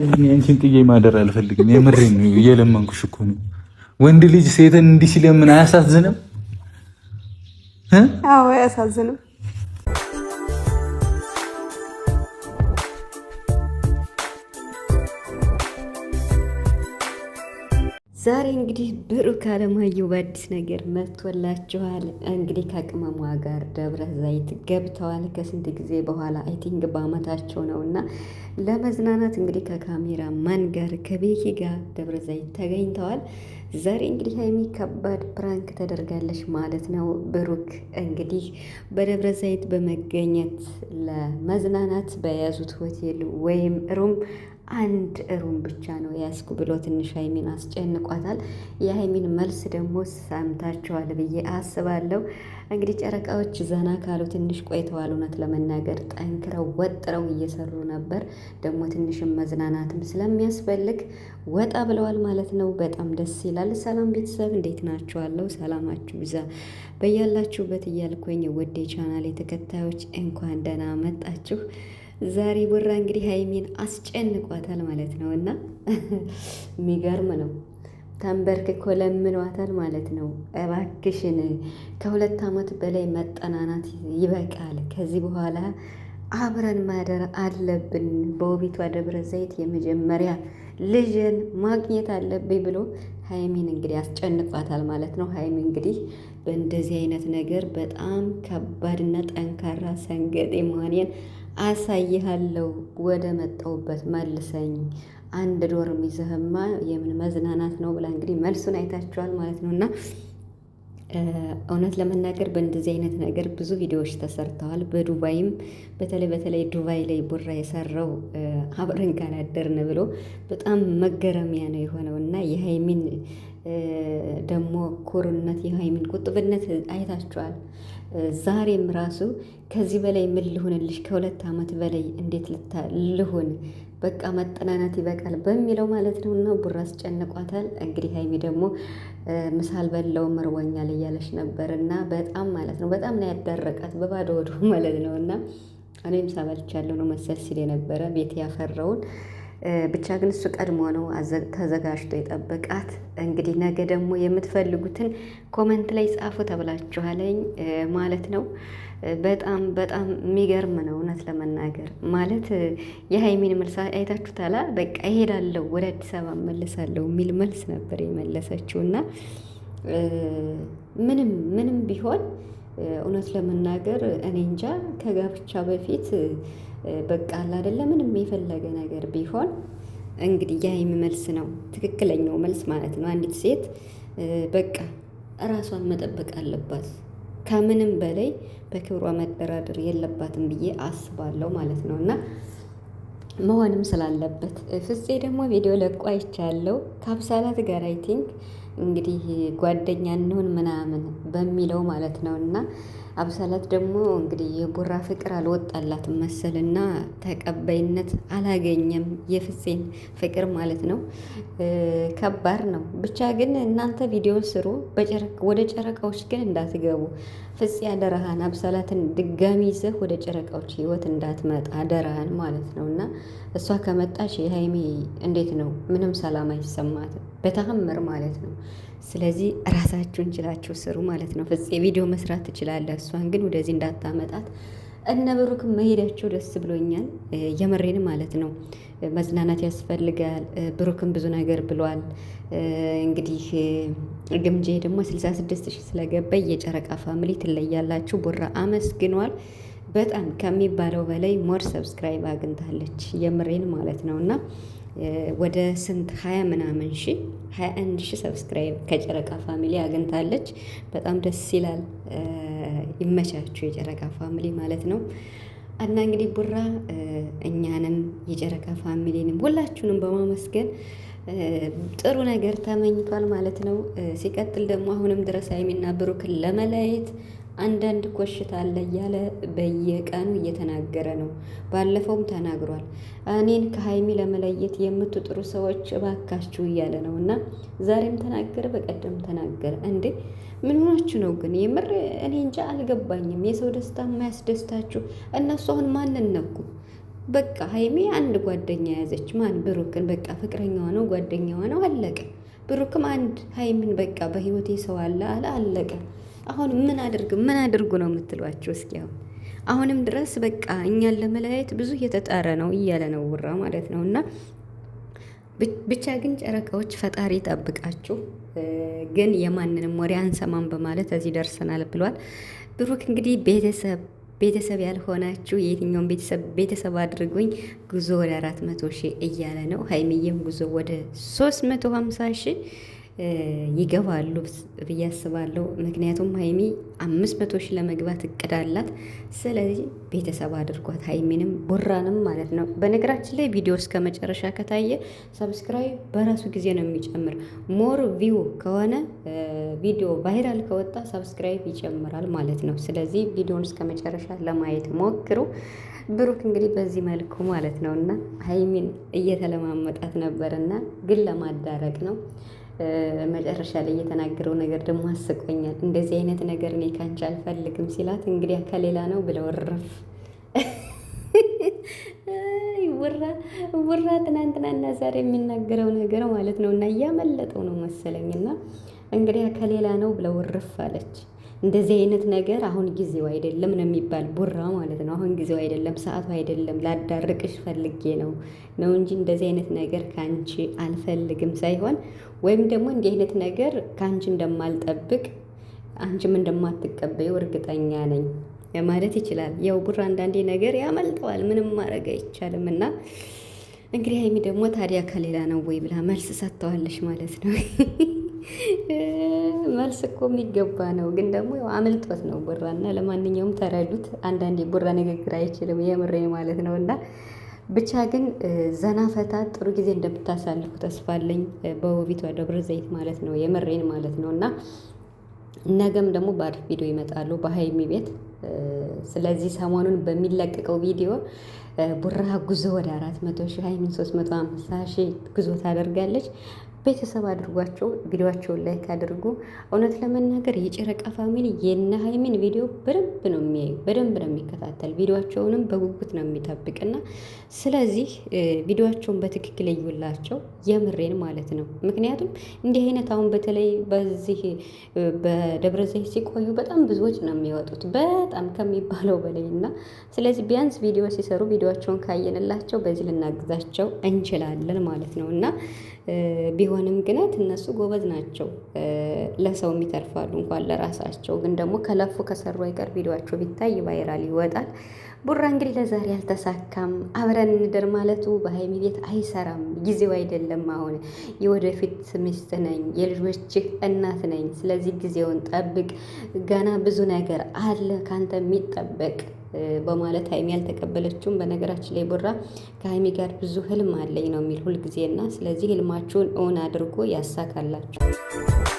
አንቺን ጥዬ ማደር አልፈልግም። የምሬን ነው፣ እየለመንኩሽ እኮ ነው። ወንድ ልጅ ሴትን እንዲህ ሲለምን አያሳዝንም? አዎ አያሳዝንም። ዛሬ እንግዲህ ብሩክ አለማየሁ በአዲስ ነገር መጥቶላችኋል። እንግዲህ ከቅመሟ ጋር ደብረ ዘይት ገብተዋል። ከስንት ጊዜ በኋላ አይ ቲንክ በአመታቸው ነው እና ለመዝናናት እንግዲህ ከካሜራ ማን ጋር ከቤኪ ጋር ደብረ ዘይት ተገኝተዋል። ዛሬ እንግዲህ ሀይሚ ከባድ ፕራንክ ተደርጋለች ማለት ነው። ብሩክ እንግዲህ በደብረ ዘይት በመገኘት ለመዝናናት በያዙት ሆቴል ወይም ሩም አንድ ሩም ብቻ ነው ያስኩ ብሎ ትንሽ ሀይሚን አስጨንቋታል። የሀይሚን መልስ ደግሞ ሰምታችኋል ብዬ አስባለሁ። እንግዲህ ጨረቃዎች ዘና ካሉ ትንሽ ቆይተዋል። እውነት ለመናገር ጠንክረው ወጥረው እየሰሩ ነበር። ደግሞ ትንሽም መዝናናትም ስለሚያስፈልግ ወጣ ብለዋል ማለት ነው። በጣም ደስ ይላል። ሰላም ቤተሰብ እንዴት ናችኋለሁ? ሰላማችሁ ብዛ በያላችሁበት እያልኩኝ ወደ ቻናል የተከታዮች እንኳን ደህና መጣችሁ። ዛሬ ቡራ እንግዲህ ሀይሚን አስጨንቋታል ማለት ነው እና የሚገርም ነው። ተንበርክኮ ለምኗታል ማለት ነው። እባክሽን ከ2 ዓመት በላይ መጠናናት ይበቃል። ከዚህ በኋላ አብረን ማደር አለብን። በውቢቷ ደብረ ዘይት የመጀመሪያ ልጅን ማግኘት አለብኝ ብሎ ሀይሚን እንግዲህ አስጨንቋታል ማለት ነው። ሀይሚ እንግዲህ በእንደዚህ አይነት ነገር በጣም ከባድና ጠንካራ ሰንገጤ መሆኔን አሳይሃለሁ፣ ወደ መጣሁበት መልሰኝ፣ አንድ ዶርም ይዘህማ የምን መዝናናት ነው ብላ እንግዲህ መልሱን አይታችኋል ማለት ነው እና እውነት ለመናገር በእንደዚህ አይነት ነገር ብዙ ቪዲዮዎች ተሰርተዋል። በዱባይም በተለይ ዱባይ ላይ ቡራ የሰራው አብረን ካላደርን ብሎ በጣም መገረሚያ ነው የሆነው እና የሀይሚን ደግሞ ኩርነት የሀይሚን ቁጥብነት አይታችኋል። ዛሬም ራሱ ከዚህ በላይ ምን ልሁንልሽ? ከ2 ዓመት በላይ እንዴት ልሁን? በቃ መጠናናት ይበቃል በሚለው ማለት ነው እና ቡራ አስጨንቋታል። እንግዲህ ሀይሚ ደግሞ ምሳል በለው መርወኛል እያለች ነበር እና በጣም ማለት ነው በጣም ነው ያዳረቃት በባዶ ወዱ ማለት ነው እና እኔም ሳበልቻለሁ ነው መሰል ሲል የነበረ ቤት ያፈራውን ብቻ ግን እሱ ቀድሞ ነው ተዘጋጅቶ የጠበቃት። እንግዲህ ነገ ደግሞ የምትፈልጉትን ኮመንት ላይ ጻፉ ተብላችኋለኝ ማለት ነው። በጣም በጣም የሚገርም ነው እውነት ለመናገር ማለት የሀይሚን መልስ አይታችሁታላ። በቃ እሄዳለሁ ወደ አዲስ አበባ እመለሳለሁ የሚል መልስ ነበር የመለሰችው እና ምንም ቢሆን እውነት ለመናገር እኔ እንጃ ከጋብቻ በፊት በቃ አለ አይደለ ምንም የፈለገ ነገር ቢሆን እንግዲህ የሀይሚ መልስ ነው ትክክለኛው መልስ ማለት ነው። አንዲት ሴት በቃ ራሷን መጠበቅ አለባት። ከምንም በላይ በክብሯ መደራደር የለባትም ብዬ አስባለሁ ማለት ነው እና መሆንም ስላለበት ፍፄ ደግሞ ቪዲዮ ለቆ አይቻለሁ ከአብሳላት ጋር አይ ቲንክ እንግዲህ ጓደኛ እንሆን ምናምን በሚለው ማለት ነው እና አብሳላት ደግሞ እንግዲህ የቡራ ፍቅር አልወጣላትም መሰልና ተቀባይነት አላገኘም። የፍፄን ፍቅር ማለት ነው። ከባድ ነው። ብቻ ግን እናንተ ቪዲዮን ስሩ፣ ወደ ጨረቃዎች ግን እንዳትገቡ። ፍፄ አደራሃን አብሳላትን ድጋሚ ይዘህ ወደ ጨረቃዎች ህይወት እንዳትመጣ አደራሃን ማለት ነው እና እሷ ከመጣች የሀይሚ እንዴት ነው ምንም ሰላም አይሰማትም በተአምር ማለት ነው። ስለዚህ ራሳችሁን ችላችሁ ስሩ ማለት ነው። ፍፄ ቪዲዮ መስራት ትችላለህ፣ እሷን ግን ወደዚህ እንዳታመጣት። እነ ብሩክም መሄዳቸው ደስ ብሎኛል፣ የመሬን ማለት ነው። መዝናናት ያስፈልጋል። ብሩክም ብዙ ነገር ብሏል። እንግዲህ ግምጄ ደግሞ 66 ሺህ ስለገባ የጨረቃ ፋሚሊ ትለያላችሁ። ቡራ አመስግኗል። በጣም ከሚባለው በላይ ሞር ሰብስክራይብ አግኝታለች፣ የምሬን ማለት ነው እና ወደ ስንት 20 ምናምን ሺህ 21 ሺህ ሰብስክራይብ ከጨረቃ ፋሚሊ አግኝታለች። በጣም ደስ ይላል። ይመቻችሁ የጨረቃ ፋሚሊ ማለት ነው እና እንግዲህ ቡራ እኛንም የጨረቃ ፋሚሊንም ሁላችሁንም በማመስገን ጥሩ ነገር ተመኝቷል ማለት ነው። ሲቀጥል ደግሞ አሁንም ድረስ ሀይሚና ብሩክን ለመለያየት አንዳንድ ኮሽታ አለ እያለ በየቀኑ እየተናገረ ነው። ባለፈውም ተናግሯል። እኔን ከሀይሚ ለመለየት የምትጥሩ ሰዎች እባካችሁ እያለ ነው እና ዛሬም ተናገረ፣ በቀደም ተናገረ። እንዴ ምን ሆናችሁ ነው ግን? የምር እኔ እንጃ አልገባኝም። የሰው ደስታ የማያስደስታችሁ እነሱ አሁን ማንን ነኩ? በቃ ሀይሚ አንድ ጓደኛ ያዘች። ማን? ብሩክን። በቃ ፍቅረኛዋ ነው ጓደኛዋ ነው አለቀ። ብሩክም አንድ ሀይሚን በቃ በህይወቴ ሰው አለ አለ አለቀ። አሁን ምን አድርጉ ነው የምትሏቸው? እስኪ አሁንም ድረስ በቃ እኛን ለመለያየት ብዙ እየተጣረ ነው እያለ ነው ውራ ማለት ነው። እና ብቻ ግን ጨረቃዎች ፈጣሪ ጠብቃችሁ፣ ግን የማንንም ወሬ አንሰማም በማለት እዚህ ደርሰናል ብሏል ብሩክ። እንግዲህ ቤተሰብ ያልሆናችሁ የየትኛውን ቤተሰብ አድርጉኝ፣ ጉዞ ወደ 400 ሺህ እያለ ነው። ሀይሚዬም ጉዞ ወደ 350 ሺህ ይገባሉ ብዬ አስባለሁ። ምክንያቱም ሀይሚ 500 ሺህ ለመግባት እቅድ አላት። ስለዚህ ቤተሰብ አድርጓት ሀይሚንም ቡራንም ማለት ነው። በነገራችን ላይ ቪዲዮ እስከ መጨረሻ ከታየ ሰብስክራይብ በራሱ ጊዜ ነው የሚጨምር። ሞር ቪው ከሆነ ቪዲዮ ቫይራል ከወጣ ሰብስክራይብ ይጨምራል ማለት ነው። ስለዚህ ቪዲዮን እስከ መጨረሻ ለማየት ሞክሩ። ብሩክ እንግዲህ በዚህ መልኩ ማለት ነው እና ሀይሚን እየተለማመጣት ነበርና ግን ለማዳረቅ ነው። መጨረሻ ላይ የተናገረው ነገር ደግሞ አስቆኛል። እንደዚህ አይነት ነገር እኔ ካንቺ አልፈልግም ሲላት እንግዲህ ከሌላ ነው ብለው ረፍ ውራ ትናንትናና ዛሬ የሚናገረው ነገር ማለት ነው እና እያመለጠው ነው መሰለኝና እንግዲህ ከሌላ ነው ብለው ረፍ አለች። እንደዚህ አይነት ነገር አሁን ጊዜው አይደለም ነው የሚባል ቡራ ማለት ነው። አሁን ጊዜው አይደለም፣ ሰዓቱ አይደለም፣ ላዳርቅሽ ፈልጌ ነው እንጂ እንደዚህ አይነት ነገር ካንቺ አልፈልግም ሳይሆን ወይም ደግሞ እንዲህ አይነት ነገር ካንቺ እንደማልጠብቅ አንቺም እንደማትቀበዩ እርግጠኛ ነኝ ማለት ይችላል። ያው ቡራ አንዳንዴ ነገር ያመልጠዋል፣ ምንም ማድረግ አይቻልም። እና እንግዲህ ሀይሚ ደግሞ ታዲያ ከሌላ ነው ወይ ብላ መልስ ሰጥተዋለች ማለት ነው። መልስ እኮ የሚገባ ነው፣ ግን ደግሞ ያው አመልጦት ነው ቡራ። እና ለማንኛውም ተረዱት። አንዳንዴ ቡራ ንግግር አይችልም፣ የምሬ ማለት ነው። እና ብቻ ግን ዘና ፈታ ጥሩ ጊዜ እንደምታሳልፉ ተስፋ አለኝ በውቢቷ ደብረ ዘይት ማለት ነው፣ የምሬን ማለት ነው። እና ነገም ደግሞ በአሪፍ ቪዲዮ ይመጣሉ በሀይሚ ቤት። ስለዚህ ሰሞኑን በሚለቀቀው ቪዲዮ ቡራ ጉዞ ወደ 400 ሺህ ሀይሚን 350 ሺህ ጉዞ ታደርጋለች። ቤተሰብ አድርጓቸው፣ ቪዲዮቸውን ላይክ አድርጉ። እውነት ለመናገር የጨረቃ ፋሚሊ የነ ሀይሚን ቪዲዮ በደንብ ነው የሚያዩ፣ በደንብ ነው የሚከታተል፣ ቪዲዮቸውንም በጉጉት ነው የሚጠብቅና ስለዚህ ቪዲዮቸውን በትክክል እዩላቸው፣ የምሬን ማለት ነው። ምክንያቱም እንዲህ አይነት አሁን በተለይ በዚህ በደብረ ዘይት ሲቆዩ በጣም ብዙዎች ነው የሚወጡት፣ በጣም ከሚባለው በላይ እና ስለዚህ ቢያንስ ቪዲዮ ሲሰሩ ቪዲዮቸውን ካየንላቸው በዚህ ልናግዛቸው እንችላለን ማለት ነው እና ቢሆንም ግነት እነሱ ጎበዝ ናቸው፣ ለሰው ይተርፋሉ እንኳን ለራሳቸው። ግን ደግሞ ከለፉ ከሰሩ አይቀር ቪዲዮቸው ቢታይ ቫይራል ይወጣል። ቡራ እንግዲህ ለዛሬ አልተሳካም። አብረን እንደር ማለቱ በሀይሚ ቤት አይሰራም፣ ጊዜው አይደለም። አሁን የወደፊት ሚስት ነኝ፣ የልጆችህ እናት ነኝ። ስለዚህ ጊዜውን ጠብቅ፣ ገና ብዙ ነገር አለ ካንተ የሚጠበቅ በማለት ሀይሚ ያልተቀበለችውም። በነገራችን ላይ ቡራ ከሀይሚ ጋር ብዙ ህልም አለኝ ነው የሚል ሁልጊዜና ስለዚህ ህልማችሁን እውን አድርጎ ያሳካላችሁ።